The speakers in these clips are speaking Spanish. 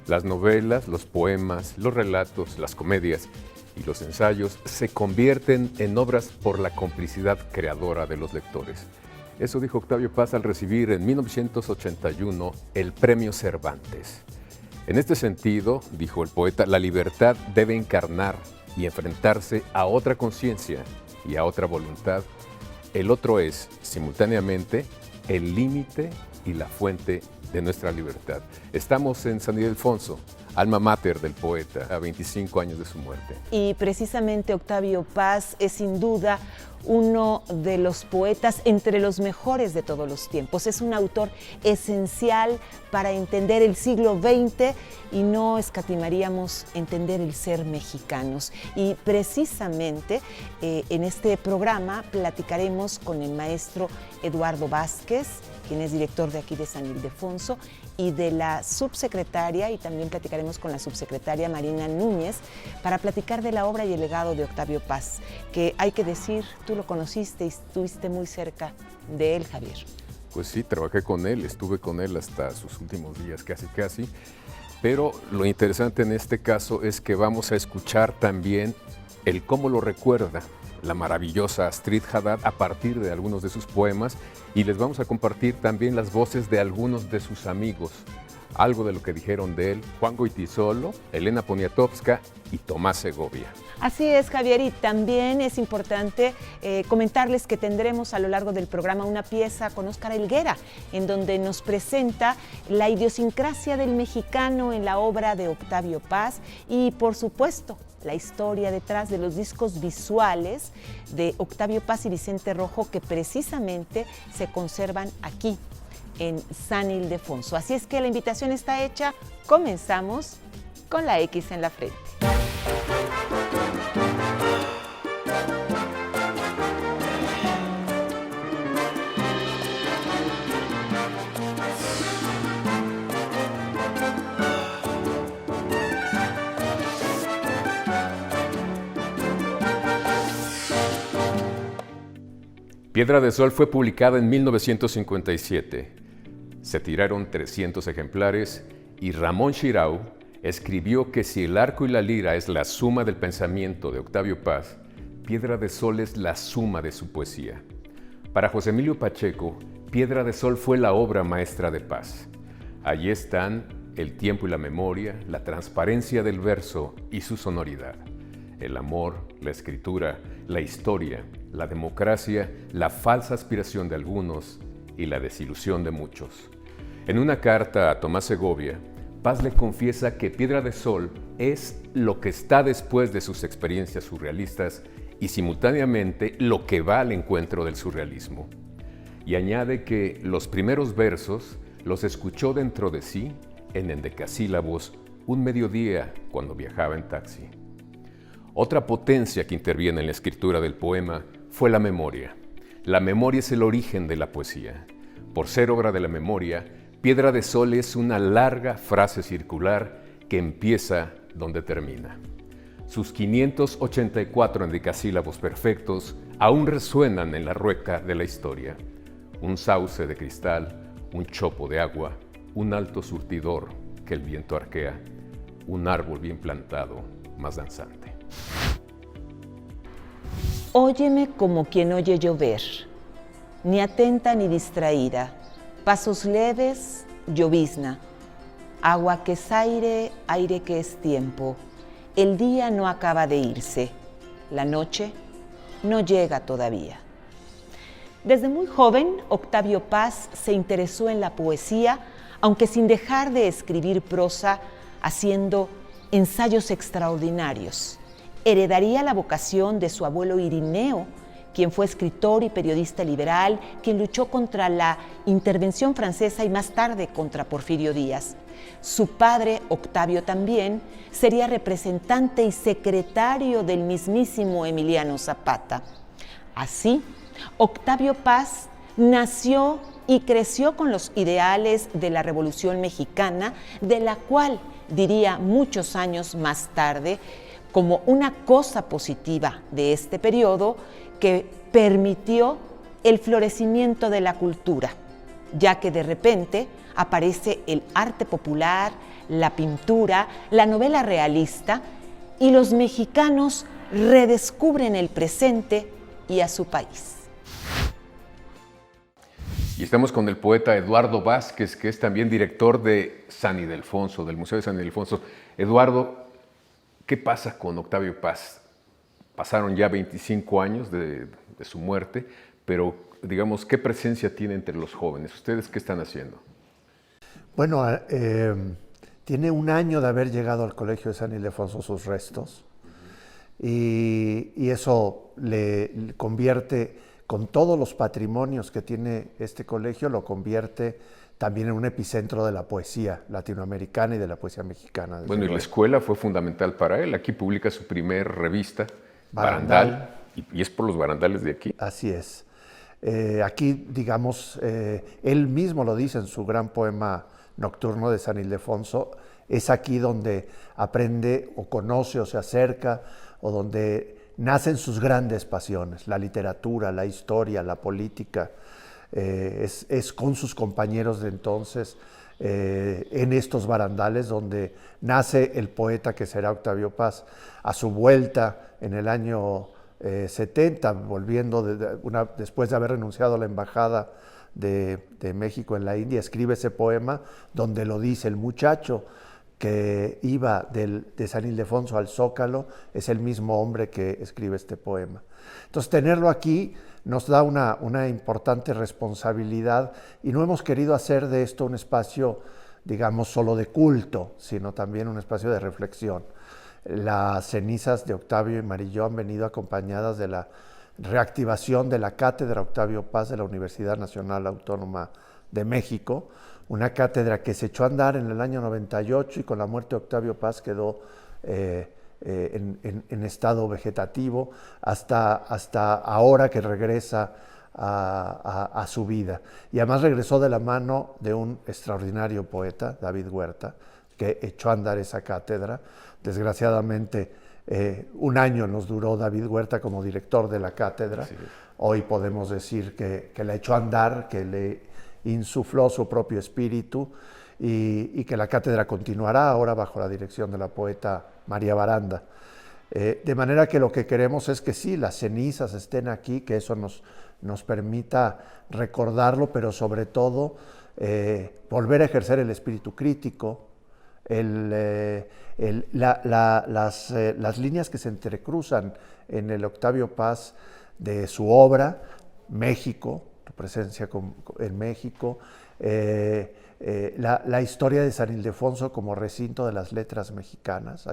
Las novelas, los poemas, los relatos, las comedias y los ensayos se convierten en obras por la complicidad creadora de los lectores. Eso dijo Octavio Paz al recibir en 1981 el Premio Cervantes. En este sentido, dijo el poeta, la libertad debe encarnar y enfrentarse a otra conciencia y a otra voluntad. El otro es, simultáneamente, el límite y la fuente de nuestra libertad. Estamos en San Ildefonso, alma mater del poeta, a 25 años de su muerte. Y precisamente Octavio Paz es sin duda uno de los poetas entre los mejores de todos los tiempos. Es un autor esencial para entender el siglo XX y no escatimaríamos entender el ser mexicanos. Y precisamente en este programa platicaremos con el maestro Eduardo Vázquez, quien es director de aquí de San Ildefonso, y de la subsecretaria, y también platicaremos con la subsecretaria Marina Núñez, para platicar de la obra y el legado de Octavio Paz, que hay que decir, tú lo conociste y estuviste muy cerca de él, Javier. Pues sí, trabajé con él, estuve con él hasta sus últimos días, casi, pero lo interesante en este caso es que vamos a escuchar también el cómo lo recuerda la maravillosa Astrid Haddad a partir de algunos de sus poemas, y les vamos a compartir también las voces de algunos de sus amigos, algo de lo que dijeron de él Juan Goytisolo, Elena Poniatowska y Tomás Segovia. Así es, Javier, y también es importante comentarles que tendremos a lo largo del programa una pieza con Óscar Helguera, en donde nos presenta la idiosincrasia del mexicano en la obra de Octavio Paz y, por supuesto, la historia detrás de los discos visuales de Octavio Paz y Vicente Rojo, que precisamente se conservan aquí en San Ildefonso. Así es que la invitación está hecha. Comenzamos con la X en la frente. Piedra de Sol fue publicada en 1957. Se tiraron 300 ejemplares y Ramón Xirau escribió que si el arco y la lira es la suma del pensamiento de Octavio Paz, Piedra de Sol es la suma de su poesía. Para José Emilio Pacheco, Piedra de Sol fue la obra maestra de Paz. Allí están el tiempo y la memoria, la transparencia del verso y su sonoridad. El amor, la escritura, la historia, la democracia, la falsa aspiración de algunos y la desilusión de muchos. En una carta a Tomás Segovia, Paz le confiesa que Piedra de Sol es lo que está después de sus experiencias surrealistas y simultáneamente lo que va al encuentro del surrealismo. Y añade que los primeros versos los escuchó dentro de sí, en endecasílabos, un mediodía cuando viajaba en taxi. Otra potencia que interviene en la escritura del poema fue la memoria. La memoria es el origen de la poesía. Por ser obra de la memoria, Piedra de Sol es una larga frase circular que empieza donde termina. Sus 584 endecasílabos perfectos aún resuenan en la rueca de la historia. Un sauce de cristal, un chopo de agua, un alto surtidor que el viento arquea, un árbol bien plantado, más danzante. Óyeme como quien oye llover, ni atenta ni distraída, pasos leves, llovizna, agua que es aire, aire que es tiempo. El día no acaba de irse, la noche no llega todavía. Desde muy joven, Octavio Paz se interesó en la poesía, aunque sin dejar de escribir prosa, haciendo ensayos extraordinarios. Heredaría la vocación de su abuelo Irineo, quien fue escritor y periodista liberal, quien luchó contra la intervención francesa y más tarde contra Porfirio Díaz. Su padre, Octavio, también sería representante y secretario del mismísimo Emiliano Zapata. Así, Octavio Paz nació y creció con los ideales de la Revolución Mexicana, de la cual diría muchos años más tarde, como una cosa positiva de este periodo que permitió el florecimiento de la cultura. ya que de repente aparece el arte popular, la pintura, la novela realista, y los mexicanos redescubren el presente y a su país. Y estamos con el poeta Eduardo Vázquez, que es también director de San Ildefonso, del Museo de San Ildefonso. Eduardo, ¿qué pasa con Octavio Paz? Pasaron ya 25 años de su muerte, pero digamos, ¿qué presencia tiene entre los jóvenes? ¿Ustedes qué están haciendo? Bueno, tiene un año de haber llegado al Colegio de San Ildefonso sus restos, y eso le convierte, con todos los patrimonios que tiene este colegio, lo convierte también en un epicentro de la poesía latinoamericana y de la poesía mexicana. Bueno, y la escuela fue fundamental para él. Aquí publica su primer revista, Barandal, y es por los barandales de aquí. Así es. Aquí, digamos, él mismo lo dice en su gran poema nocturno de San Ildefonso, es aquí donde aprende o conoce o se acerca, o donde nacen sus grandes pasiones, la literatura, la historia, la política. Es con sus compañeros de entonces, en estos barandales, donde nace el poeta que será Octavio Paz. A su vuelta en el año 70, volviendo después de haber renunciado a la embajada de México en la India, escribe ese poema donde lo dice: el muchacho que iba de San Ildefonso al Zócalo es el mismo hombre que escribe este poema. Entonces, tenerlo aquí nos da una importante responsabilidad, y no hemos querido hacer de esto un espacio, digamos, solo de culto, sino también un espacio de reflexión. Las cenizas de Octavio y Marilló han venido acompañadas de la reactivación de la Cátedra Octavio Paz de la Universidad Nacional Autónoma de México, una cátedra que se echó a andar en el año 98 y con la muerte de Octavio Paz quedó en estado vegetativo hasta ahora que regresa a su vida. Y además regresó de la mano de un extraordinario poeta, David Huerta, que echó a andar esa cátedra. Desgraciadamente, un año nos duró David Huerta como director de la cátedra. Sí. Hoy podemos decir que la echó a andar, que le insufló su propio espíritu, y que la cátedra continuará ahora bajo la dirección de la poeta María Baranda. De manera que lo que queremos es que sí, las cenizas estén aquí, que eso nos permita recordarlo, pero sobre todo volver a ejercer el espíritu crítico, las líneas que se entrecruzan en el Octavio Paz de su obra, México, tu presencia en México, la historia de San Ildefonso como recinto de las letras mexicanas.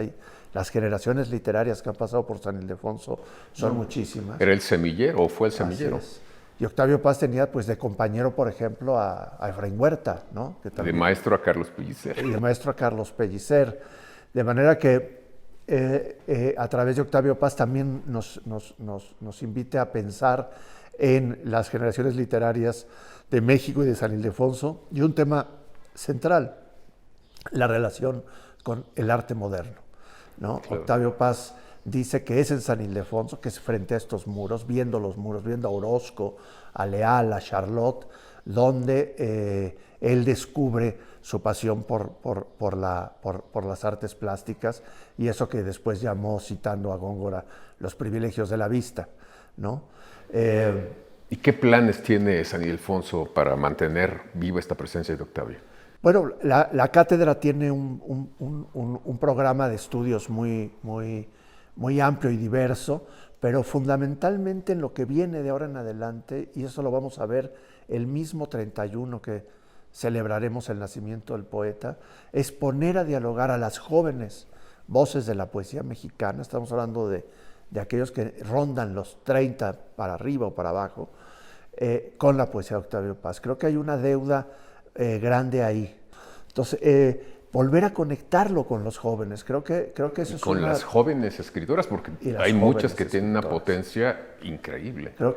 Las generaciones literarias que han pasado por San Ildefonso son muchísimas. ¿Era el semillero o fue el semillero? Así es. Y Octavio Paz tenía, pues, de compañero, por ejemplo, a Efraín Huerta, ¿no? Que también, de maestro a Carlos Pellicer. Y de maestro a Carlos Pellicer. De manera que a través de Octavio Paz también nos invite a pensar en las generaciones literarias de México y de San Ildefonso, y un tema central, la relación con el arte moderno, ¿no? Claro. Octavio Paz dice que es en San Ildefonso, que es frente a estos muros, viendo los muros, viendo a Orozco, a Leal, a Charlotte, donde él descubre su pasión por las artes plásticas, y eso que después llamó, citando a Góngora, los privilegios de la vista, ¿no? ¿Y qué planes tiene San Ildefonso para mantener viva esta presencia de Octavio? Bueno, la cátedra tiene un programa de estudios muy amplio y diverso, pero fundamentalmente en lo que viene de ahora en adelante, y eso lo vamos a ver el mismo 31 que celebraremos el nacimiento del poeta, es poner a dialogar a las jóvenes voces de la poesía mexicana. Estamos hablando de aquellos que rondan los 30 para arriba o para abajo, con la poesía de Octavio Paz. Creo que hay una deuda grande ahí. Entonces, volver a conectarlo con los jóvenes, creo que eso es con las jóvenes escritoras, porque hay muchas que tienen una potencia increíble. Creo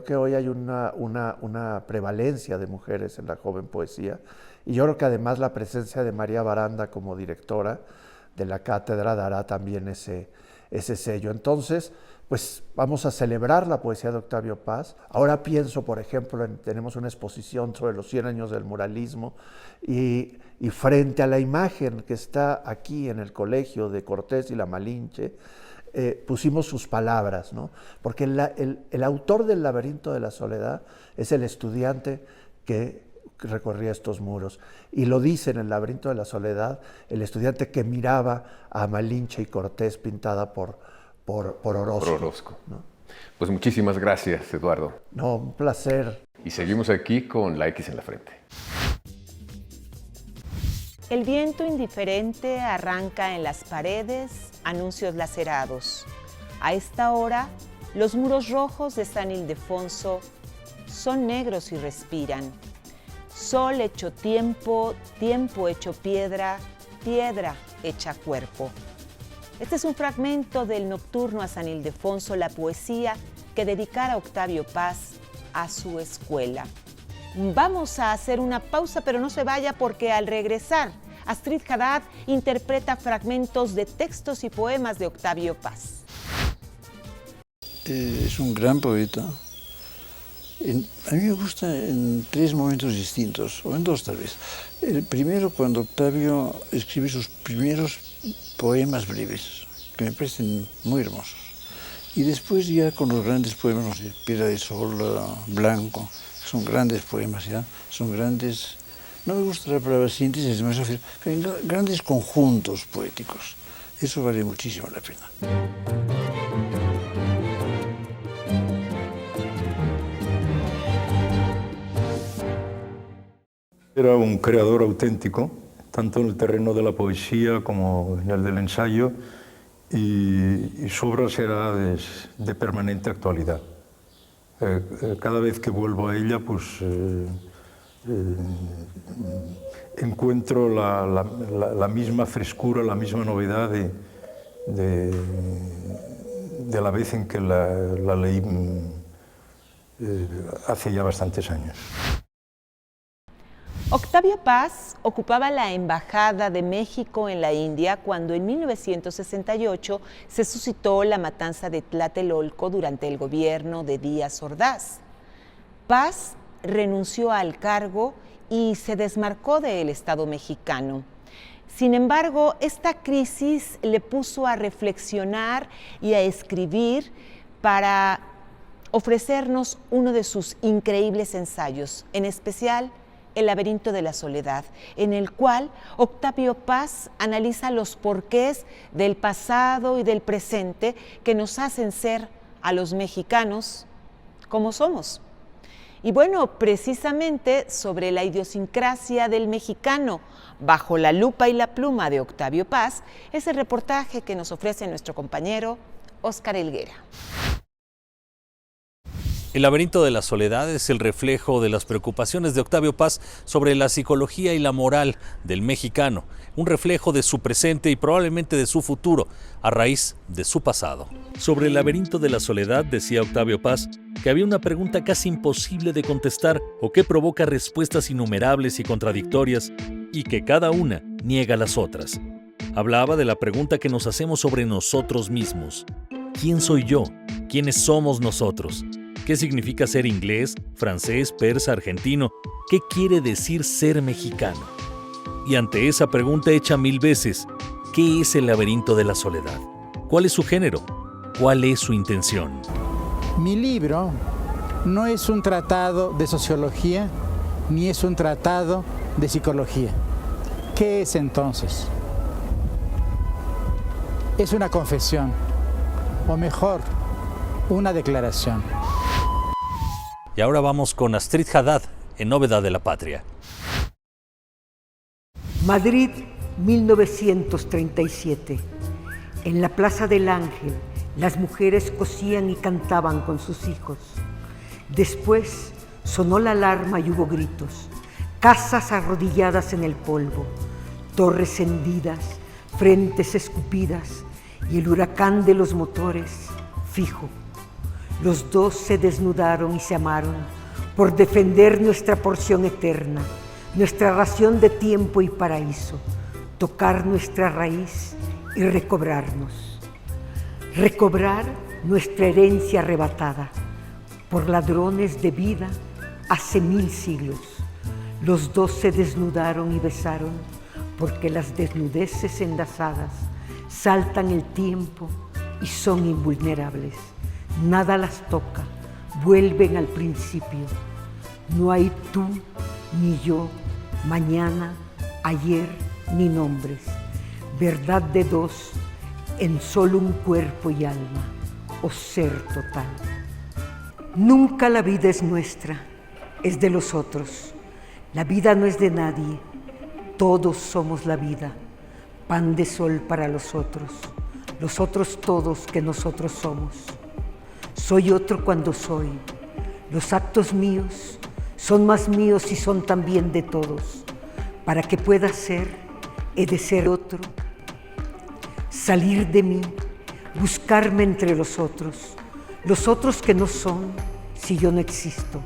que hoy hay una prevalencia de mujeres en la joven poesía, y yo creo que además la presencia de María Baranda como directora de la cátedra dará también ese sello. Entonces, pues vamos a celebrar la poesía de Octavio Paz. Ahora pienso, por ejemplo, tenemos una exposición sobre los 100 años del muralismo y frente a la imagen que está aquí en el colegio de Cortés y la Malinche, pusimos sus palabras, ¿no? Porque el autor del Laberinto de la Soledad es el estudiante que recorría estos muros. Y lo dice en el Laberinto de la Soledad, el estudiante que miraba a Malinche y Cortés pintada por Orozco. ¿No? Pues muchísimas gracias, Eduardo. No, un placer. Y seguimos aquí con la X en la frente. El viento indiferente arranca en las paredes anuncios lacerados. A esta hora, los muros rojos de San Ildefonso son negros y respiran. Sol hecho tiempo, tiempo hecho piedra, piedra hecha cuerpo. Este es un fragmento del Nocturno a San Ildefonso, la poesía que dedicara Octavio Paz a su escuela. Vamos a hacer una pausa, pero no se vaya porque al regresar, Astrid Haddad interpreta fragmentos de textos y poemas de Octavio Paz. Es un gran poeta. A mí me gusta en tres momentos distintos, o en dos tal vez. El primero, cuando Octavio escribe sus primeros poemas breves, que me parecen muy hermosos. Y después ya con los grandes poemas, no sé, Piedra de Sol, Blanco, son grandes poemas ya, son grandes, no me gusta la palabra síntesis, pero grandes conjuntos poéticos. Eso vale muchísimo la pena. Era un creador auténtico, tanto en el terreno de la poesía como en el del ensayo, y su obra será de permanente actualidad. Cada vez que vuelvo a ella, pues encuentro la misma frescura, la misma novedad de la vez en que la leí hace ya bastantes años. Octavio Paz ocupaba la Embajada de México en la India cuando en 1968 se suscitó la matanza de Tlatelolco durante el gobierno de Díaz Ordaz. Paz renunció al cargo y se desmarcó del Estado mexicano. Sin embargo, esta crisis le puso a reflexionar y a escribir para ofrecernos uno de sus increíbles ensayos, en especial El laberinto de la soledad, en el cual Octavio Paz analiza los porqués del pasado y del presente que nos hacen ser a los mexicanos como somos. Y bueno, precisamente sobre la idiosincrasia del mexicano bajo la lupa y la pluma de Octavio Paz es el reportaje que nos ofrece nuestro compañero Óscar Helguera. El laberinto de la soledad es el reflejo de las preocupaciones de Octavio Paz sobre la psicología y la moral del mexicano, un reflejo de su presente y probablemente de su futuro, a raíz de su pasado. Sobre el laberinto de la soledad decía Octavio Paz que había una pregunta casi imposible de contestar o que provoca respuestas innumerables y contradictorias y que cada una niega las otras. Hablaba de la pregunta que nos hacemos sobre nosotros mismos. ¿Quién soy yo? ¿Quiénes somos nosotros? ¿Qué significa ser inglés, francés, persa, argentino? ¿Qué quiere decir ser mexicano? Y ante esa pregunta hecha 1000 veces, ¿qué es el laberinto de la soledad? ¿Cuál es su género? ¿Cuál es su intención? Mi libro no es un tratado de sociología, ni es un tratado de psicología. ¿Qué es entonces? Es una confesión, o mejor, una declaración. Y ahora vamos con Astrid Haddad en Novedad de la Patria. Madrid, 1937. En la Plaza del Ángel, las mujeres cosían y cantaban con sus hijos. Después sonó la alarma y hubo gritos. Casas arrodilladas en el polvo, torres hendidas, frentes escupidas y el huracán de los motores fijo. Los dos se desnudaron y se amaron por defender nuestra porción eterna, nuestra ración de tiempo y paraíso, tocar nuestra raíz y recobrarnos. Recobrar nuestra herencia arrebatada por ladrones de vida hace 1000 siglos. Los dos se desnudaron y besaron, porque las desnudeces enlazadas saltan el tiempo y son invulnerables. Nada las toca, vuelven al principio. No hay tú ni yo, mañana, ayer, ni nombres. Verdad de dos en solo un cuerpo y alma, o ser total. Nunca la vida es nuestra, es de los otros. La vida no es de nadie, todos somos la vida, pan de sol para los otros todos que nosotros somos. Soy otro cuando soy, los actos míos son más míos y son también de todos. Para que pueda ser, he de ser otro, salir de mí, buscarme entre los otros que no son si yo no existo,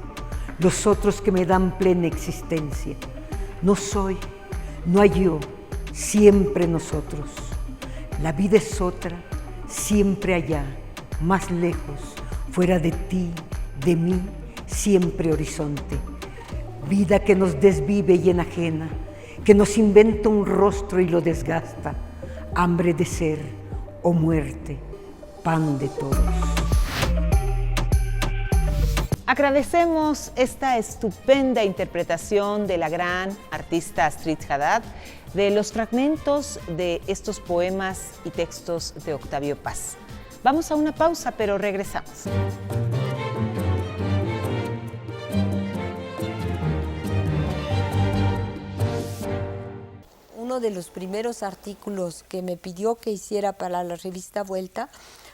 los otros que me dan plena existencia. No soy, no hay yo, siempre nosotros. La vida es otra, siempre allá, más lejos, fuera de ti, de mí, siempre horizonte. Vida que nos desvive y enajena, que nos inventa un rostro y lo desgasta. Hambre de ser o muerte, pan de todos. Agradecemos esta estupenda interpretación de la gran artista Astrid Haddad de los fragmentos de estos poemas y textos de Octavio Paz. Vamos a una pausa, pero regresamos. Uno de los primeros artículos que me pidió que hiciera para la revista Vuelta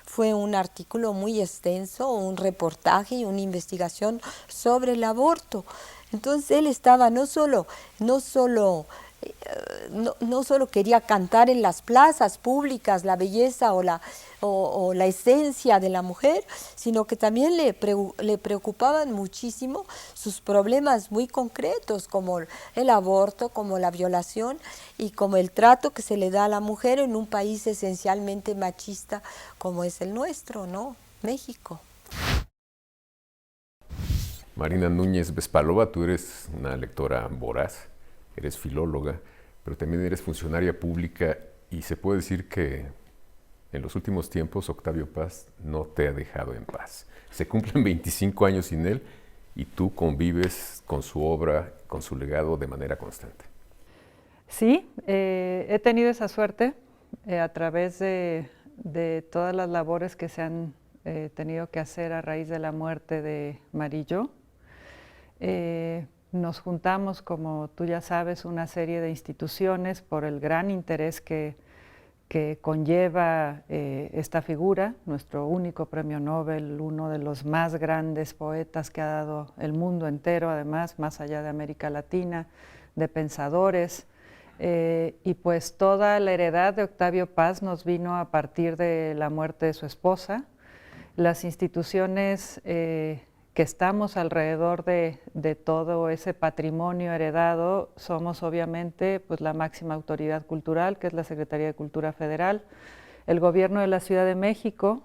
fue un artículo muy extenso, un reportaje y una investigación sobre el aborto. Entonces él estaba no solo quería cantar en las plazas públicas la belleza o la esencia de la mujer, sino que también le preocupaban muchísimo sus problemas muy concretos, como el aborto, como la violación y como el trato que se le da a la mujer en un país esencialmente machista como es el nuestro, ¿no? México. Marina Núñez Vespalova, tú eres una lectora voraz, eres filóloga, pero también eres funcionaria pública y se puede decir que en los últimos tiempos Octavio Paz no te ha dejado en paz. Se cumplen 25 años sin él y tú convives con su obra, con su legado de manera constante. Sí, he tenido esa suerte a través de todas las labores que se han tenido que hacer a raíz de la muerte de Marillo. Nos juntamos, como tú ya sabes, una serie de instituciones por el gran interés que conlleva esta figura, nuestro único premio Nobel, uno de los más grandes poetas que ha dado el mundo entero, además, más allá de América Latina, de pensadores. Y pues toda la heredad de Octavio Paz nos vino a partir de la muerte de su esposa. Las instituciones que estamos alrededor de todo ese patrimonio heredado, somos obviamente pues, la máxima autoridad cultural, que es la Secretaría de Cultura Federal, el Gobierno de la Ciudad de México,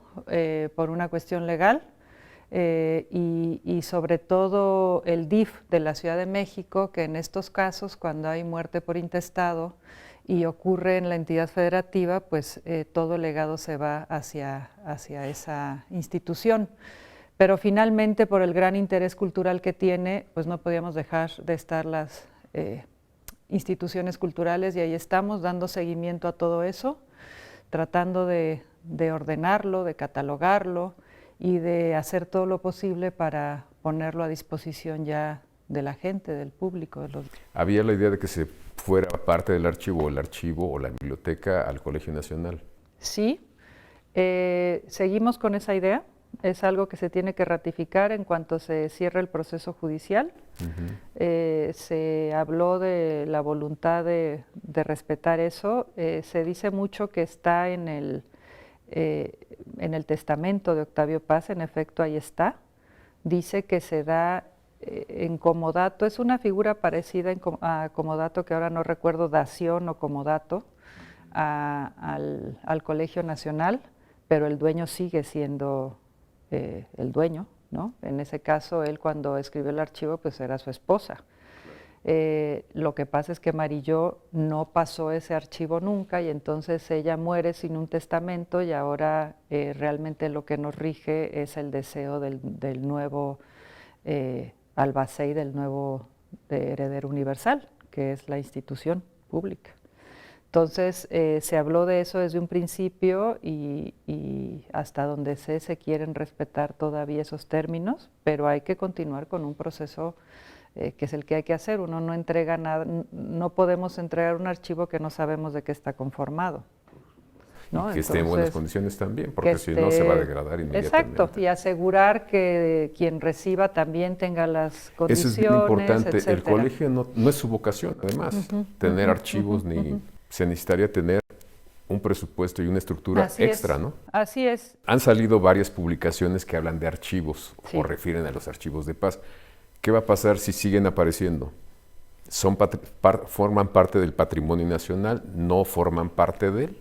por una cuestión legal, y sobre todo el DIF de la Ciudad de México, que en estos casos, cuando hay muerte por intestado y ocurre en la entidad federativa, pues todo el legado se va hacia esa institución. Pero finalmente, por el gran interés cultural que tiene, pues no podíamos dejar de estar las instituciones culturales y ahí estamos dando seguimiento a todo eso, tratando de ordenarlo, de catalogarlo y de hacer todo lo posible para ponerlo a disposición ya de la gente, del público. Había la idea de que se fuera parte del archivo, el archivo o la biblioteca al Colegio Nacional. Sí, seguimos con esa idea. Es algo que se tiene que ratificar en cuanto se cierre el proceso judicial. Se habló de la voluntad de respetar eso. Se dice mucho que está en el testamento de Octavio Paz, en efecto ahí está. Dice que se da en comodato, es una figura parecida a comodato, que ahora no recuerdo, dación o comodato al Colegio Nacional, pero el dueño sigue siendo el dueño, ¿no? En ese caso, él cuando escribió el archivo, pues era su esposa. Lo que pasa es que Marilló no pasó ese archivo nunca y entonces ella muere sin un testamento y ahora realmente lo que nos rige es el deseo del nuevo albacea, del nuevo heredero universal, que es la institución pública. Entonces se habló de eso desde un principio y hasta donde sé se quieren respetar todavía esos términos, pero hay que continuar con un proceso que es el que hay que hacer. Uno no entrega nada, no podemos entregar un archivo que no sabemos de qué está conformado, ¿no? Y que esté en buenas condiciones también, porque si no se va a degradar inmediatamente. Exacto, y asegurar que quien reciba también tenga las condiciones. Eso es bien importante. Etcétera. El colegio no es su vocación, además, tener archivos, ni se necesitaría tener un presupuesto y una estructura extra, ¿no? Así es. Han salido varias publicaciones que hablan de archivos Sí. o refieren a los archivos de paz. ¿Qué va a pasar si siguen apareciendo? ¿Forman parte del patrimonio nacional? ¿No forman parte de él?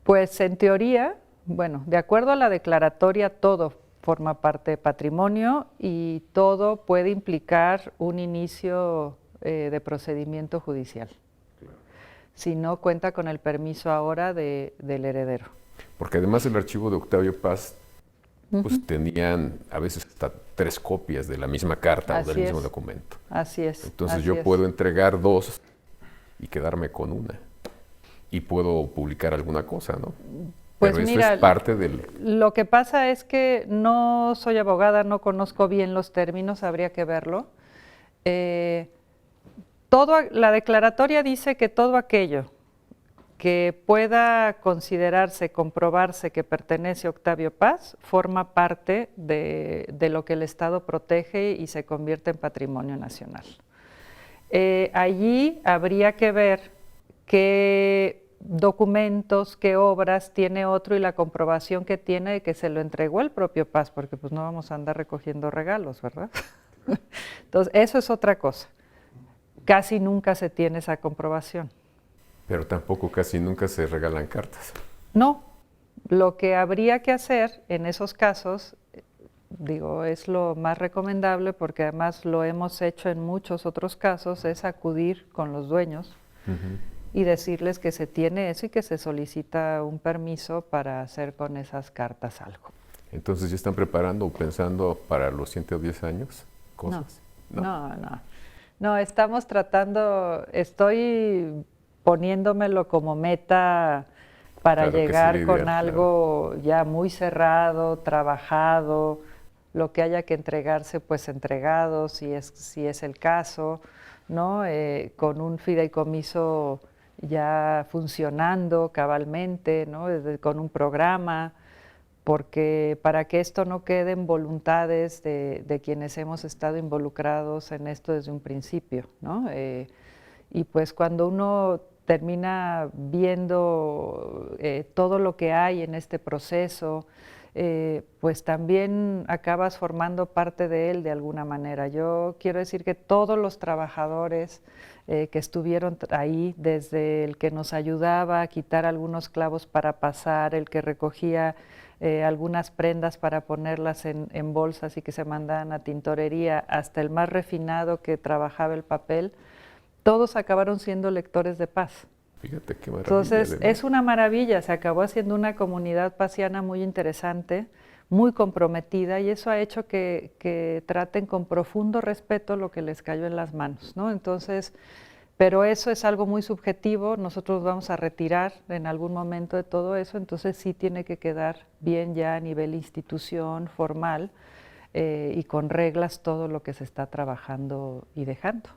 Pues en teoría, bueno, de acuerdo a la declaratoria, todo forma parte de patrimonio y todo puede implicar un inicio de procedimiento judicial. Si no cuenta con el permiso ahora del heredero. Porque además el archivo de Octavio Paz, pues tenían a veces hasta 3 copias de la misma carta o del mismo documento. Así es. Entonces así yo es. puedo entregar 2 y quedarme con una. Y puedo publicar alguna cosa, ¿no? Pues pero eso mira, es parte del... Lo que pasa es que no soy abogada, no conozco bien los términos, habría que verlo. La declaratoria dice que todo aquello que pueda considerarse, comprobarse que pertenece a Octavio Paz, forma parte de lo que el Estado protege y se convierte en patrimonio nacional. Allí habría que ver qué documentos, qué obras tiene otro y la comprobación que tiene de que se lo entregó el propio Paz, porque pues no vamos a andar recogiendo regalos, ¿verdad? Entonces, eso es otra cosa. Casi nunca se tiene esa comprobación. Pero tampoco casi nunca se regalan cartas. No, lo que habría que hacer en esos casos, digo, es lo más recomendable porque además lo hemos hecho en muchos otros casos, es acudir con los dueños y decirles que se tiene eso y que se solicita un permiso para hacer con esas cartas algo. Entonces, ¿ya están preparando o pensando para los 110 años cosas? No, estamos tratando, estoy poniéndomelo como meta para llegar con algo ya muy cerrado, trabajado, lo que haya que entregarse, pues entregado, si es el caso, ¿no? Con un fideicomiso ya funcionando cabalmente, ¿no? Con un programa, porque para que esto no quede en voluntades de quienes hemos estado involucrados en esto desde un principio, ¿no? Y pues cuando uno termina viendo todo lo que hay en este proceso, pues también acabas formando parte de él de alguna manera. Yo quiero decir que todos los trabajadores que estuvieron ahí, desde el que nos ayudaba a quitar algunos clavos para pasar, el que recogía algunas prendas para ponerlas en bolsas y que se mandaban a tintorería, hasta el más refinado que trabajaba el papel, todos acabaron siendo lectores de Paz. Fíjate qué maravilla. Entonces, es una maravilla, se acabó haciendo una comunidad paziana muy interesante, muy comprometida, y eso ha hecho que traten con profundo respeto lo que les cayó en las manos, ¿no? Entonces, pero eso es algo muy subjetivo, nosotros vamos a retirar en algún momento de todo eso, entonces sí tiene que quedar bien ya a nivel institución, formal, y con reglas todo lo que se está trabajando y dejando.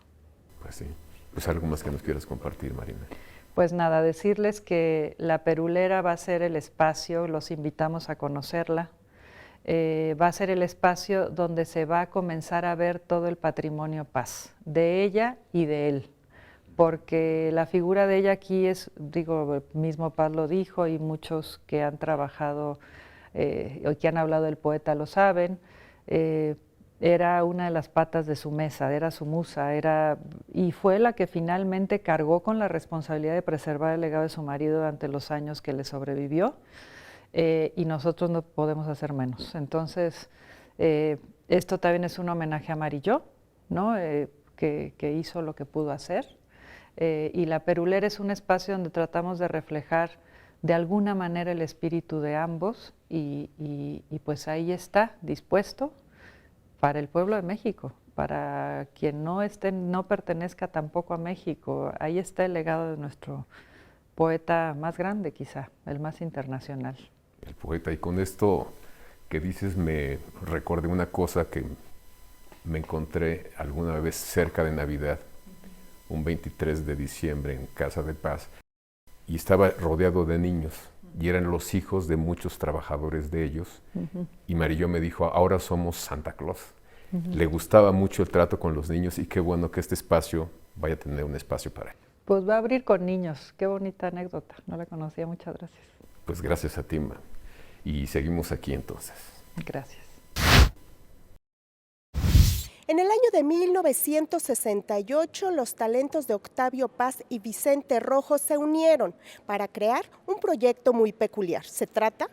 Pues sí, pues algo más que nos quieras compartir, Marina. Pues nada, decirles que la Perulera va a ser el espacio, los invitamos a conocerla, va a ser el espacio donde se va a comenzar a ver todo el patrimonio Paz, de ella y de él, porque la figura de ella aquí es, digo, el mismo Paz lo dijo y muchos que han trabajado o que han hablado del poeta lo saben, era una de las patas de su mesa, era su musa, y fue la que finalmente cargó con la responsabilidad de preservar el legado de su marido durante los años que le sobrevivió. y nosotros no podemos hacer menos. Entonces, esto también es un homenaje a Marilló, ¿no? Que hizo lo que pudo hacer. Y la Perulera es un espacio donde tratamos de reflejar de alguna manera el espíritu de ambos y pues ahí está, dispuesto para el pueblo de México, para quien no pertenezca tampoco a México. Ahí está el legado de nuestro poeta más grande, quizá, el más internacional. El poeta, y con esto que dices me recordé una cosa que me encontré alguna vez cerca de Navidad, un 23 de diciembre en Casa de Paz, y estaba rodeado de niños, y eran los hijos de muchos trabajadores de ellos, y Marilló me dijo, ahora somos Santa Claus. Le gustaba mucho el trato con los niños, y qué bueno que este espacio vaya a tener un espacio para él. Pues va a abrir con niños, qué bonita anécdota, no la conocía, muchas gracias. Pues gracias a ti, Ma. Y seguimos aquí entonces. Gracias. En el año de 1968, los talentos de Octavio Paz y Vicente Rojo se unieron para crear un proyecto muy peculiar. Se trata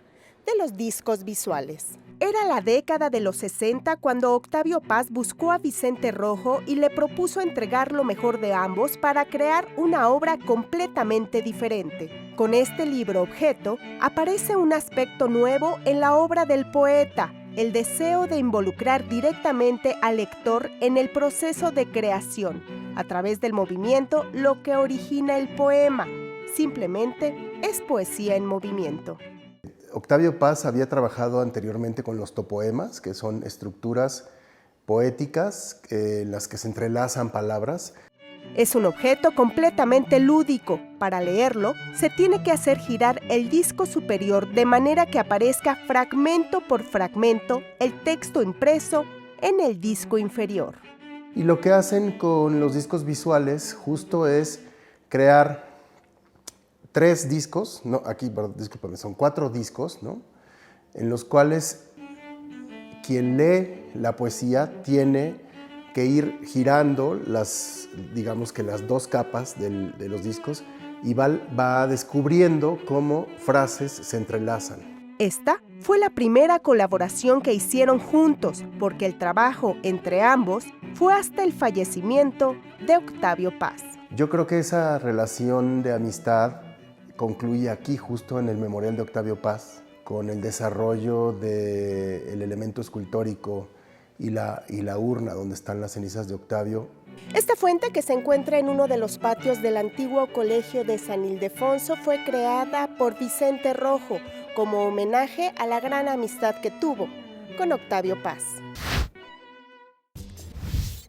de los discos visuales. Era la década de los 60 cuando Octavio Paz buscó a Vicente Rojo y le propuso entregar lo mejor de ambos para crear una obra completamente diferente. Con este libro objeto aparece un aspecto nuevo en la obra del poeta, el deseo de involucrar directamente al lector en el proceso de creación, a través del movimiento, lo que origina el poema. Simplemente es poesía en movimiento. Octavio Paz había trabajado anteriormente con los topoemas, que son estructuras poéticas en las que se entrelazan palabras. Es un objeto completamente lúdico. Para leerlo, se tiene que hacer girar el disco superior de manera que aparezca fragmento por fragmento el texto impreso en el disco inferior. Y lo que hacen con los discos visuales justo es crear 3 discos, no, aquí, discúlpame, son 4 discos, ¿no? En los cuales quien lee la poesía tiene que ir girando digamos que las 2 capas de los discos y va descubriendo cómo frases se entrelazan. Esta fue la primera colaboración que hicieron juntos, porque el trabajo entre ambos fue hasta el fallecimiento de Octavio Paz. Yo creo que esa relación de amistad concluye aquí, justo en el memorial de Octavio Paz, con el desarrollo del elemento escultórico y la urna donde están las cenizas de Octavio. Esta fuente, que se encuentra en uno de los patios del antiguo colegio de San Ildefonso, fue creada por Vicente Rojo como homenaje a la gran amistad que tuvo con Octavio Paz.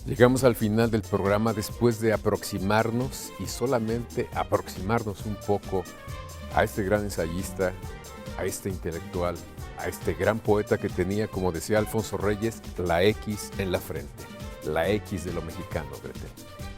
Llegamos al final del programa después de aproximarnos, y solamente aproximarnos un poco, a este gran ensayista, a este intelectual, a este gran poeta que tenía, como decía Alfonso Reyes, la X en la frente, la X de lo mexicano, Gretel.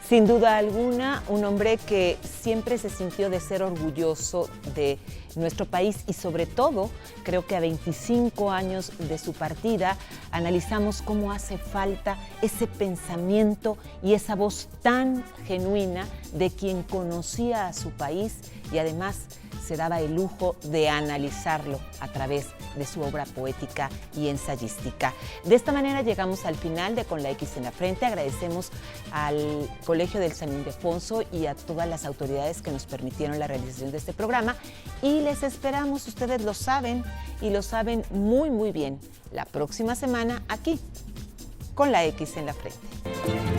Sin duda alguna, un hombre que siempre se sintió de ser orgulloso de nuestro país, y sobre todo, creo que a 25 años de su partida, analizamos cómo hace falta ese pensamiento y esa voz tan genuina de quien conocía a su país y además se daba el lujo de analizarlo a través de su obra poética y ensayística. De esta manera llegamos al final de Con la X en la Frente. Agradecemos al Colegio del San Ildefonso y a todas las autoridades que nos permitieron la realización de este programa, y les esperamos, ustedes lo saben y lo saben muy muy bien, la próxima semana aquí, Con la X en la Frente.